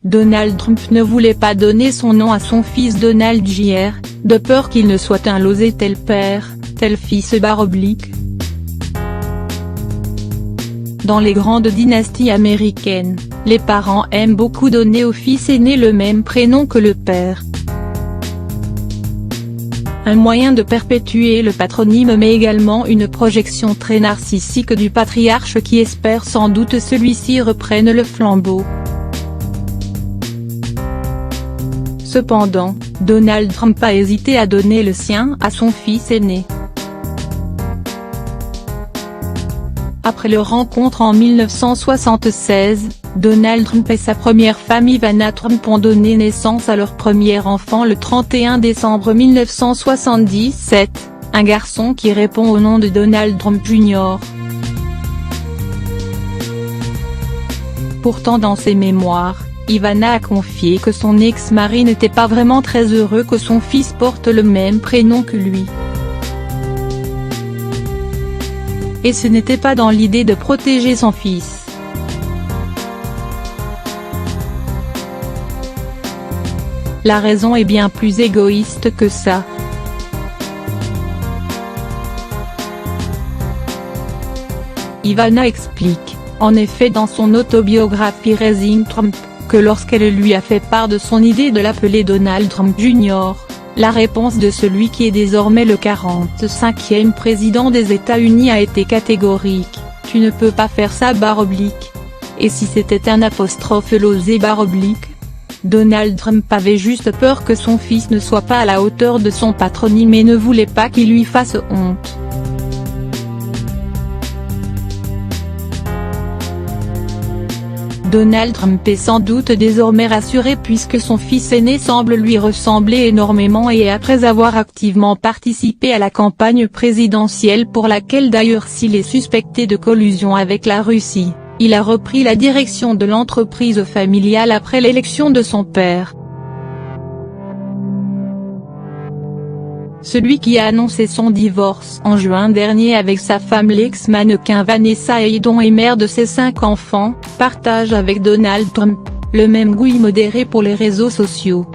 Donald Trump ne voulait pas donner son nom à son fils Donald Jr., de peur qu'il ne soit un losé tel père, tel fils. Dans les grandes dynasties américaines, les parents aiment beaucoup donner au fils aîné le même prénom que le père. Un moyen de perpétuer le patronyme mais également une projection très narcissique du patriarche qui espère sans doute celui-ci reprenne le flambeau. Cependant, Donald Trump a hésité à donner le sien à son fils aîné. Après leur rencontre en 1976, Donald Trump et sa première femme Ivana Trump ont donné naissance à leur premier enfant le 31 décembre 1977, un garçon qui répond au nom de Donald Trump Jr. Pourtant dans ses mémoires, Ivana a confié que son ex-mari n'était pas vraiment très heureux que son fils porte le même prénom que lui. Et ce n'était pas dans l'idée de protéger son fils. La raison est bien plus égoïste que ça. Ivana explique, en effet dans son autobiographie Raising Trump, que lorsqu'elle lui a fait part de son idée de l'appeler Donald Trump Jr., la réponse de celui qui est désormais le 45e président des États-Unis a été catégorique, « Tu ne peux pas faire ça ». Et si c'était un apostrophe losé ». Donald Trump avait juste peur que son fils ne soit pas à la hauteur de son patronyme et ne voulait pas qu'il lui fasse honte. Donald Trump est sans doute désormais rassuré puisque son fils aîné semble lui ressembler énormément et après avoir activement participé à la campagne présidentielle pour laquelle d'ailleurs s'il est suspecté de collusion avec la Russie, il a repris la direction de l'entreprise familiale après l'élection de son père. Celui qui a annoncé son divorce en juin dernier avec sa femme l'ex-mannequin Vanessa Hudgens et mère de ses 5 enfants, partage avec Donald Trump le même goût immodéré pour les réseaux sociaux.